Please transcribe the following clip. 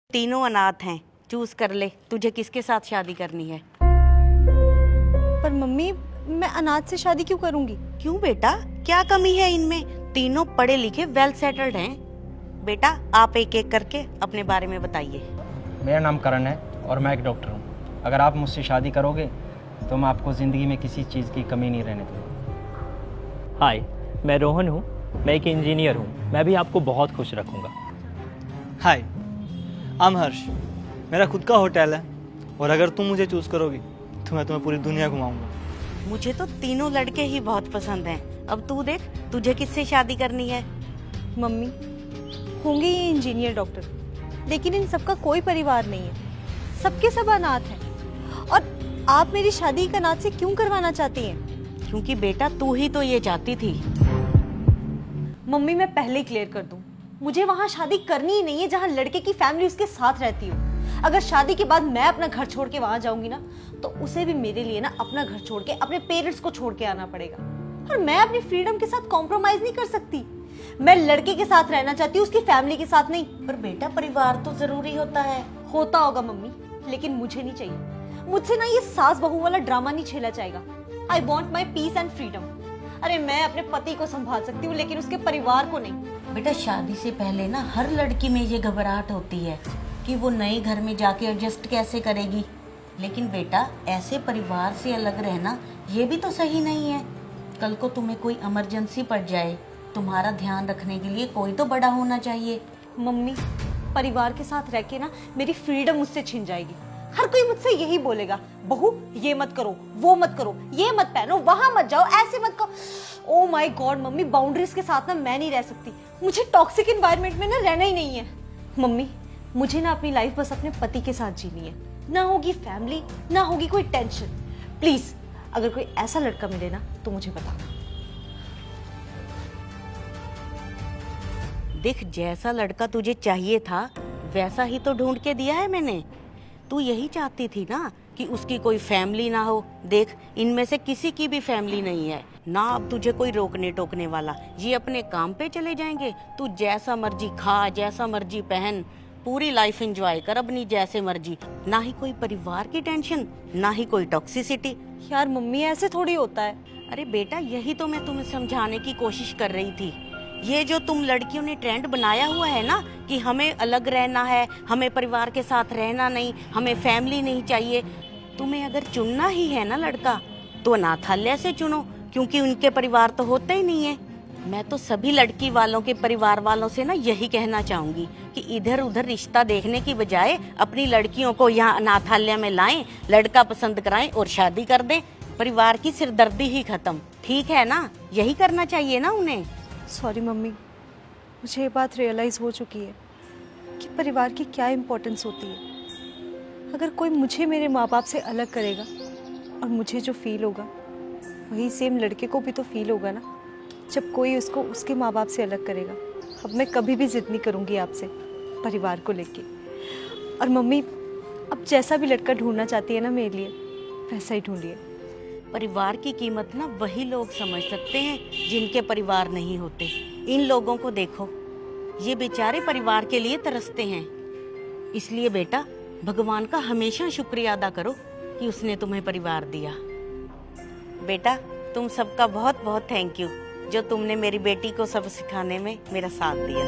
तीनों अनाथ हैं, चूज कर ले तुझे किसके साथ शादी करनी है। पर मम्मी, मैं अनाथ से शादी क्यों करूंगी? क्यों बेटा, क्या कमी है इनमें? तीनों पढ़े लिखे वेल सेटल्ड हैं। बेटा आप एक एक करके अपने बारे में बताइए। मेरा नाम करण है और मैं एक डॉक्टर हूँ। अगर आप मुझसे शादी करोगे तो मैं आपको ज़िंदगी में किसी चीज़ की कमी नहीं रहने दूँगा। हाय, मैं रोहन हूँ, मैं एक इंजीनियर हूँ। मैं भी आपको बहुत खुश रखूँगा। हाय, आई एम हर्ष। मेरा खुद का होटल है और अगर तुम मुझे चूज़ करोगी तो मैं तुम्हें पूरी दुनिया घुमाऊंगा। मुझे तो तीनों लड़के ही बहुत पसंद हैं। अब तू देख तुझे किससे शादी करनी है। मम्मी, होंगे ये इंजीनियर डॉक्टर, लेकिन इन सबका कोई परिवार नहीं है, सबके सब अनाथ हैं। और आप मेरी शादी एक अनाथ से क्यों करवाना चाहती हैं? क्योंकि बेटा तू ही तो ये चाहती थी। मम्मी, मैं पहले ही क्लियर कर दूं, मुझे वहां शादी करनी ही नहीं है जहां लड़के की फैमिली उसके साथ रहती हो। अगर शादी के बाद मैं अपना घर छोड़ के वहां जाऊंगी ना, तो उसे भी मेरे लिए ना अपना घर छोड़ के अपने पेरेंट्स को छोड़ के आना पड़ेगा। और मैं अपनी फ्रीडम के साथ कॉम्प्रोमाइज नहीं कर सकती। मैं लड़के के साथ रहना चाहती हूँ, उसकी फैमिली के साथ नहीं। पर बेटा परिवार तो जरूरी होता है। होता होगा मम्मी, लेकिन मुझे नहीं चाहिए। मुझसे ना ये सास बहू वाला ड्रामा नहीं झेला जाएगा। I want my peace and freedom. अरे मैं अपने पति को संभाल सकती हूँ, लेकिन उसके परिवार को नहीं। बेटा शादी से पहले ना हर लड़की में ये घबराहट होती है कि वो नए घर में जाके एडजस्ट कैसे करेगी। लेकिन बेटा ऐसे परिवार से अलग रहना ये भी तो सही नहीं है। कल को तुम्हें कोई इमरजेंसी पड़ जाए, तुम्हारा ध्यान रखने के लिए कोई तो बड़ा होना चाहिए। मम्मी, परिवार के साथ रह के ना मेरी फ्रीडम मुझसे छिन जाएगी। हर कोई मुझसे यही बोलेगा, बहू ये मत करो, वो मत करो, ये मत पहनो, वहां मत जाओ, ऐसे मत करो। Oh my God mummy, boundaries के साथ ना मैं नहीं रह सकती। मुझे टॉक्सिक एनवायरनमेंट में ना रहना ही नहीं है। मम्मी, मुझे ना अपनी लाइफ बस अपने पति के साथ जीनी है। ना होगी फैमिली, ना होगी कोई टेंशन। प्लीज अगर कोई ऐसा लड़का मिले ना तो मुझे बताना। देख जैसा लड़का तुझे चाहिए था वैसा ही तो ढूंढ के दिया है मैंने। तू यही चाहती थी ना कि उसकी कोई फैमिली ना हो। देख इनमें से किसी की भी फैमिली नहीं है ना। अब तुझे कोई रोकने टोकने वाला, ये अपने काम पे चले जाएंगे। तू जैसा मर्जी खा, जैसा मर्जी पहन, पूरी लाइफ एंजॉय कर अपनी जैसे मर्जी। ना ही कोई परिवार की टेंशन, ना ही कोई टॉक्सिसिटी। यार मम्मी, ऐसे थोड़ी होता है। अरे बेटा यही तो मैं तुम्हें समझाने की कोशिश कर रही थी। ये जो तुम लड़कियों ने ट्रेंड बनाया हुआ है ना कि हमें अलग रहना है, हमें परिवार के साथ रहना नहीं, हमें फैमिली नहीं चाहिए। तुम्हें अगर चुनना ही है ना लड़का तो अनाथालय से चुनो, क्योंकि उनके परिवार तो होते ही नहीं है। मैं तो सभी लड़की वालों के परिवार वालों से ना यही कहना चाहूंगी कि इधर उधर रिश्ता देखने की बजाय अपनी लड़कियों को यहाँ अनाथालय में लाएं, लड़का पसंद कराएं और शादी कर दें। परिवार की सिरदर्दी ही खत्म। ठीक है ना, यही करना चाहिए ना उन्हें। सॉरी मम्मी, मुझे ये बात रियलाइज़ हो चुकी है कि परिवार की क्या इम्पोर्टेंस होती है। अगर कोई मुझे मेरे माँ बाप से अलग करेगा और मुझे जो फील होगा वही सेम लड़के को भी तो फील होगा ना, जब कोई उसको उसके माँ बाप से अलग करेगा। अब मैं कभी भी जिद नहीं करूँगी आपसे परिवार को लेके। और मम्मी, अब जैसा भी लड़का ढूंढना चाहती है ना मेरे लिए, वैसा ही ढूंढिए। परिवार की कीमत ना वही लोग समझ सकते हैं जिनके परिवार नहीं होते। इन लोगों को देखो, ये बेचारे परिवार के लिए तरसते हैं। इसलिए बेटा भगवान का हमेशा शुक्रिया अदा करो कि उसने तुम्हें परिवार दिया। बेटा तुम सबका बहुत बहुत थैंक यू जो तुमने मेरी बेटी को सब सिखाने में मेरा साथ दिया।